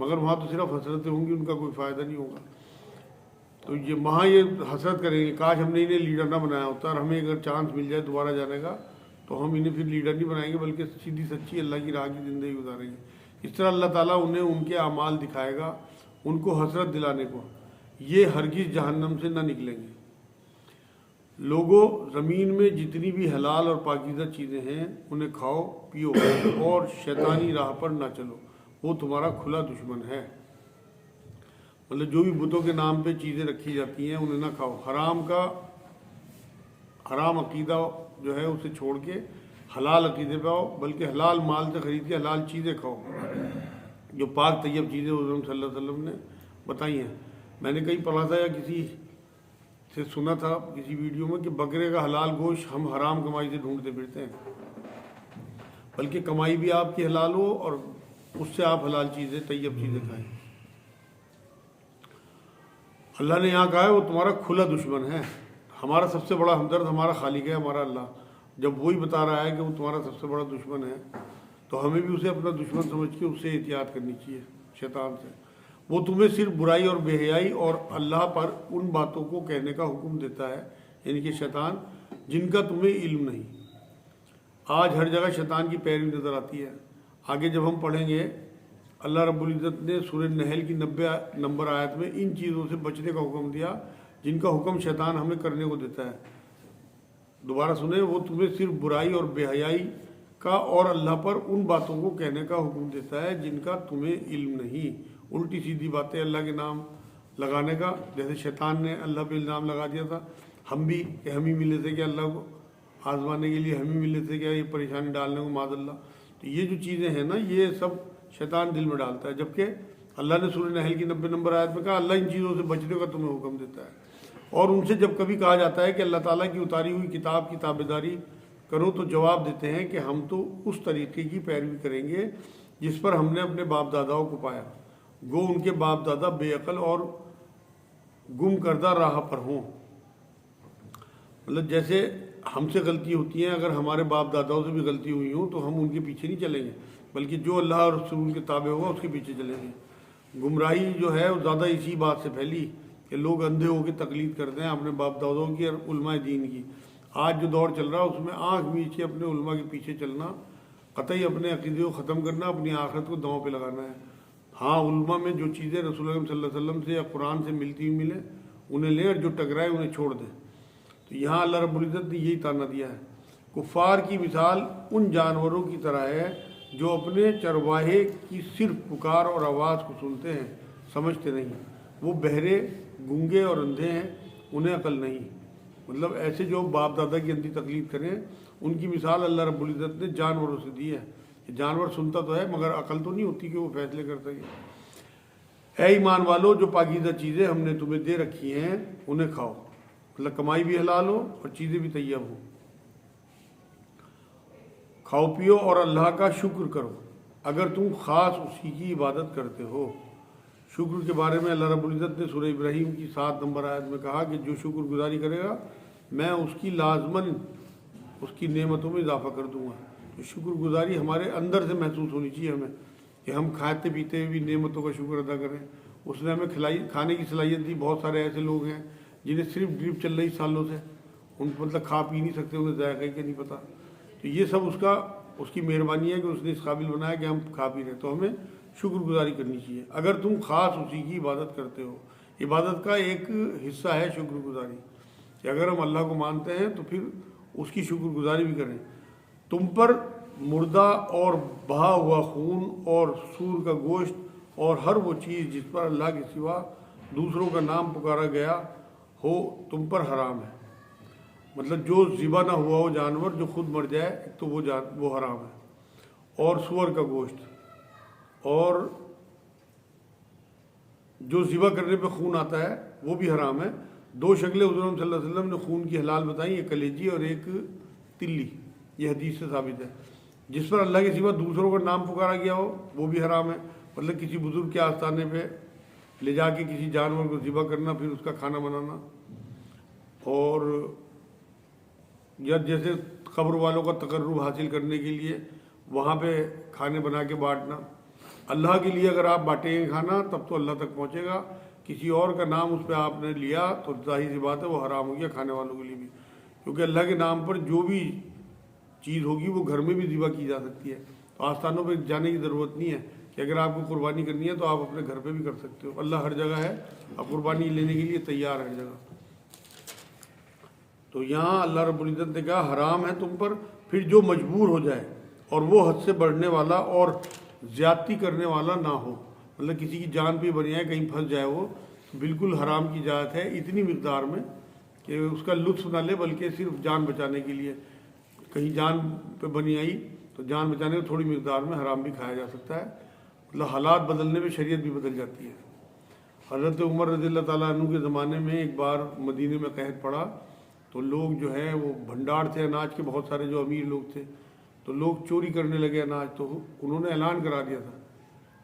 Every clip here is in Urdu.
مگر وہاں تو صرف حسرتیں ہوں گی، ان کا کوئی فائدہ نہیں ہوگا۔ تو یہ وہاں یہ حسرت کریں گے کاش ہم نے انہیں لیڈر نہ بنایا ہوتا، اور ہمیں اگر چانس مل جائے دوبارہ جانے کا تو ہم انہیں پھر لیڈر نہیں بنائیں گے، بلکہ سیدھی سچی اللہ کی راہ کی زندگی گزاریں گے۔ اس طرح اللہ تعالیٰ انہیں ان کے اعمال دکھائے گا، ان کو حسرت دلانے کو، یہ ہرگز جہنم سے نہ نکلیں گے۔ لوگوں، زمین میں جتنی بھی حلال اور پاکیزہ چیزیں ہیں انہیں کھاؤ پیو اور شیطانی راہ پر نہ چلو، وہ تمہارا کھلا دشمن ہے۔ مطلب جو بھی بتوں کے نام پہ چیزیں رکھی جاتی ہیں انہیں نہ کھاؤ، حرام عقیدہ جو ہے اسے چھوڑ کے حلال عقیدے پہ آؤ، بلکہ حلال مال سے خرید کے حلال چیزیں کھاؤ، جو پاک طیب چیزیں حضور صلی اللہ علیہ وسلم نے بتائی ہیں۔ میں نے کہیں پڑھا تھا یا کسی سے سنا تھا کسی ویڈیو میں کہ بکرے کا حلال گوشت ہم حرام کمائی سے ڈھونڈتے پھرتے ہیں، بلکہ کمائی بھی آپ کی حلال ہو اور اس سے آپ حلال چیزیں طیب چیزیں کھائیں۔ اللہ نے یہاں کہا ہے وہ تمہارا کھلا دشمن ہے۔ ہمارا سب سے بڑا ہمدرد ہمارا خالق ہے، ہمارا اللہ۔ جب وہی بتا رہا ہے کہ وہ تمہارا سب سے بڑا دشمن ہے تو ہمیں بھی اسے اپنا دشمن سمجھ کے اس سے احتیاط کرنی چاہیے، شیطان سے۔ وہ تمہیں صرف برائی اور بے حیائی اور اللہ پر ان باتوں کو کہنے کا حکم دیتا ہے، یعنی کہ شیطان، جن کا تمہیں علم نہیں۔ آج ہر جگہ شیطان کی پیروی نظر آتی ہے۔ آگے جب ہم پڑھیں گے اللہ رب العزت نے سورہ نحل کی 90 نمبر آیت میں ان چیزوں سے بچنے کا حکم دیا جن کا حکم شیطان ہمیں کرنے کو دیتا ہے۔ دوبارہ سنیں، وہ تمہیں صرف برائی اور بے حیائی کا اور اللہ پر ان باتوں کو کہنے کا حکم دیتا ہے جن کا تمہیں علم نہیں۔ الٹی سیدھی باتیں اللہ کے نام لگانے کا، جیسے شیطان نے اللہ پہ الزام لگا دیا تھا، ہم بھی کہ ہم ہی ملے تھے کہ اللہ کو آزمانے کے لیے ہم ہی ملے تھے کیا یہ پریشانی ڈالنے کو، معاذ اللہ۔ تو یہ جو چیزیں ہیں نا یہ سب شیطان دل میں ڈالتا ہے، جبکہ اللہ نے سورہ نحل کی 90 نمبر آیت میں کہا اللہ ان چیزوں سے بچنے کا تمہیں حکم دیتا ہے۔ اور ان سے جب کبھی کہا جاتا ہے کہ اللہ تعالیٰ کی اتاری ہوئی کتاب کی تابعداری کرو تو جواب دیتے ہیں کہ ہم تو اس طریقے کی پیروی کریں گے جس پر ہم نے اپنے باپ داداؤں کو پایا، گو ان کے باپ دادا بے عقل اور گم کردہ راہ پر ہوں۔ مطلب جیسے ہم سے غلطی ہوتی ہیں، اگر ہمارے باپ داداؤں سے بھی غلطی ہوئی ہوں تو ہم ان کے پیچھے نہیں چلیں گے، بلکہ جو اللہ اور رسول کے تابع ہوگا اس کے پیچھے چلیں گے۔ گمراہی جو ہے وہ زیادہ اسی بات سے پھیلی کہ لوگ اندھے ہو کے تقلید کرتے ہیں اپنے باپ داداؤں کی اور علماء دین کی۔ آج جو دور چل رہا ہے اس میں آنکھ میچ کے اپنے علماء کے پیچھے چلنا، قطعی اپنے عقیدے کو ختم کرنا، اپنی آخرت کو داؤں پہ لگانا ہے۔ ہاں، علماء میں جو چیزیں رسول اللہ صلی اللہ علیہ وسلم سے یا قرآن سے ملتی ہوئی ملیں انہیں لیں، اور جو ٹکرائے انہیں چھوڑ دیں۔ تو یہاں اللہ رب العزت نے یہی تانا دیا ہے۔ کفار کی مثال ان جانوروں کی طرح ہے جو اپنے چرواہے کی صرف پکار اور آواز کو سنتے ہیں، سمجھتے نہیں۔ وہ بہرے، گونگے اور اندھے ہیں، انہیں عقل نہیں۔ مطلب ایسے جو باپ دادا کی اندھی تقلید کریں ان کی مثال اللہ رب العزت نے جانوروں سے دی ہے۔ جانور سنتا تو ہے مگر عقل تو نہیں ہوتی کہ وہ فیصلے کر سکے۔ اے ایمان والو، جو پاکیزہ چیزیں ہم نے تمہیں دے رکھی ہیں انہیں کھاؤ، مطلب کمائی بھی حلال ہو اور چیزیں بھی طیب ہوں، کھاؤ پیو اور اللہ کا شکر کرو اگر تم خاص اسی کی عبادت کرتے ہو۔ شکر کے بارے میں اللہ رب العزت نے سورہ ابراہیم کی 7 نمبر آیت میں کہا کہ جو شکر گزاری کرے گا میں اس کی لازماً اس کی نعمتوں میں اضافہ کر دوں گا۔ تو شکر گزاری ہمارے اندر سے محسوس ہونی چاہیے ہمیں، کہ ہم کھاتے پیتے ہوئے بھی نعمتوں کا شکر ادا کریں۔ اس نے ہمیں کھانے کی صلاحیت دی۔ بہت سارے ایسے لوگ ہیں جنہیں صرف ڈرپ چل رہی سالوں سے، ان مطلب کھا پی نہیں سکتے، انہیں ذائقہ کے نہیں پتہ۔ تو یہ سب اس کی مہربانی ہے کہ اس نے اس قابل بنایا کہ ہم کھا پی رہے، تو ہمیں شکر گزاری کرنی چاہیے اگر تم خاص اسی کی عبادت کرتے ہو۔ عبادت کا ایک حصہ ہے شکر گزاری، کہ اگر ہم اللہ کو مانتے ہیں تو پھر اس کی شکر گزاری بھی کریں۔ تم پر مردہ اور بہا ہوا خون اور سور کا گوشت اور ہر وہ چیز جس پر اللہ کے سوا دوسروں کا نام پکارا گیا ہو تم پر حرام ہے۔ مطلب جو ذبح نہ ہوا ہو جانور، جو خود مر جائے، ایک تو وہ حرام ہے، اور سور کا گوشت، اور جو ذبح کرنے پہ خون آتا ہے وہ بھی حرام ہے۔ 2 شکلیں حضور صلی اللہ علیہ وسلم نے خون کی حلال بتائیں، ایک کلیجی اور ایک تلی، یہ حدیث سے ثابت ہے۔ جس پر اللہ کے سوا دوسروں کا نام پکارا گیا ہو وہ بھی حرام ہے، مطلب کسی بزرگ کے آستانے پہ لے جا کے کسی جانور کو ذبح کرنا، پھر اس کا کھانا بنانا، اور یا جیسے قبر والوں کا تقرب حاصل کرنے کے لیے وہاں پہ کھانے بنا کے بانٹنا، اللہ کے لیے اگر آپ بانٹیں گے کھانا تب تو اللہ تک پہنچے گا، کسی اور کا نام اس پہ آپ نے لیا تو ظاہر سی بات ہے وہ حرام ہو گیا کھانے والوں کے لیے بھی، کیونکہ اللہ کے نام پر جو بھی چیز ہوگی وہ گھر میں بھی ذبح کی جا سکتی ہے، تو آستانوں پہ جانے کی ضرورت نہیں ہے کہ اگر آپ کو قربانی کرنی ہے تو آپ اپنے گھر پہ بھی کر سکتے ہو، اللہ ہر جگہ ہے، آپ قربانی لینے کے لیے تیار ہے ہر جگہ۔ تو یہاں اللہ رب العزت نے کہا حرام ہے تم پر، پھر جو مجبور ہو جائے اور وہ حد سے بڑھنے والا اور زیادتی کرنے والا نہ ہو، مطلب کسی کی جان پہ بنی ہے کہیں پھنس جائے وہ، تو بالکل حرام کی اجازت ہے اتنی مقدار میں کہ اس کا لطف نہ لے، بلکہ صرف جان بچانے کے لیے، کہیں جان پہ بنی آئی تو جان بچانے کو تھوڑی مقدار میں حرام بھی کھایا جا سکتا ہے، مطلب حالات بدلنے میں شریعت بھی بدل جاتی ہے۔ حضرت عمر رضی اللہ تعالیٰ عنہ کے زمانے میں ایک بار مدینے میں قحط پڑا، تو لوگ جو ہے وہ بھنڈار تھے اناج کے، بہت سارے جو امیر لوگ تھے تو لوگ چوری کرنے لگے اناج، تو انہوں نے اعلان کرا دیا تھا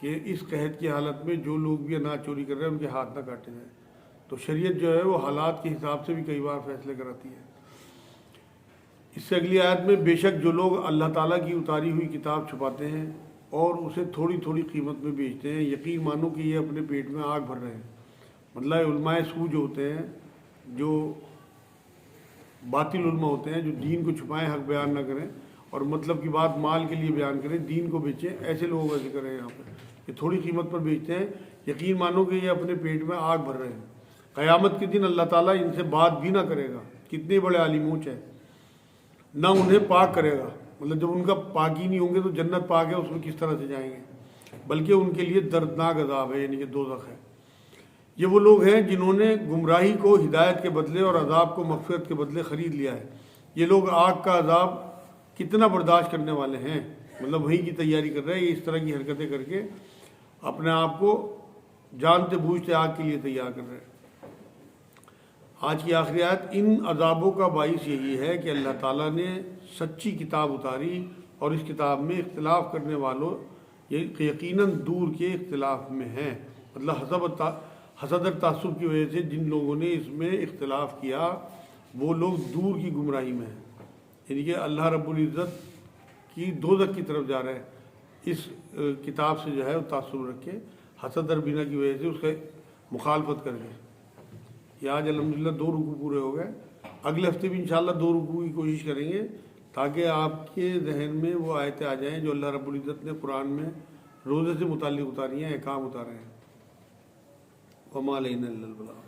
کہ اس قحط کی حالت میں جو لوگ بھی اناج چوری کر رہے ہیں ان کے ہاتھ نہ کاٹے جائیں۔ تو شریعت جو ہے وہ حالات کے حساب سے بھی کئی بار فیصلے کراتی ہے۔ اس سے اگلی آیت میں بے شک جو لوگ اللہ تعالیٰ کی اتاری ہوئی کتاب چھپاتے ہیں اور اسے تھوڑی تھوڑی قیمت میں بیچتے ہیں، یقین مانو کہ یہ اپنے پیٹ میں آگ بھر رہے ہیں۔ مطلب علماء سو جو ہوتے ہیں، جو باطل علماء ہوتے ہیں، جو دین کو چھپائیں، حق بیان نہ کریں اور مطلب کی بات مال کے لیے بیان کریں، دین کو بیچیں، ایسے لوگوں کا ذکر ہے یہاں پہ کہ تھوڑی قیمت پر بیچتے ہیں، یقین مانو کہ یہ اپنے پیٹ میں آگ بھر رہے ہیں۔ قیامت کے دن اللہ تعالیٰ ان سے بات بھی نہ کرے گا، کتنے بڑے عالم اونچ ہے، نہ انہیں پاک کرے گا، مطلب جب ان کا پاک ہی نہیں ہوں گے تو جنت پاک ہے اس میں کس طرح سے جائیں گے، بلکہ ان کے لیے دردناک عذاب ہے، یعنی کہ دوزخ ہے۔ یہ وہ لوگ ہیں جنہوں نے گمراہی کو ہدایت کے بدلے اور عذاب کو مغفرت کے بدلے خرید لیا ہے۔ یہ لوگ آگ کا عذاب کتنا برداشت کرنے والے ہیں، مطلب وہیں کی تیاری کر رہے ہیں، یہ اس طرح کی حرکتیں کر کے اپنے آپ کو جانتے بوجھتے آگ کے لیے تیار کر رہے ہیں۔ آج کی آخری آیت، ان عذابوں کا باعث یہی ہے کہ اللہ تعالیٰ نے سچی کتاب اتاری اور اس کتاب میں اختلاف کرنے والوں یہ یقیناً دور کے اختلاف میں ہیں، مطلب حسد اور تعصب کی وجہ سے جن لوگوں نے اس میں اختلاف کیا وہ لوگ دور کی گمراہی میں ہیں، یعنی کہ اللہ رب العزت کی دوزخ کی طرف جا رہے ہیں اس کتاب سے جو ہے وہ تعصب رکھ کے، حسد اور بنا کی وجہ سے اس کا مخالفت کر کے۔ یہ آج الحمدللہ 2 رکوع پورے ہو گئے، اگلے ہفتے بھی انشاءاللہ 2 رکوع کی کوشش کریں گے تاکہ آپ کے ذہن میں وہ آیتیں آ جائیں جو اللہ رب العزت نے قرآن میں روزے سے متعلق اتاری ہیں، احکام اتارے ہیں۔ وما علینا الا البلاغ۔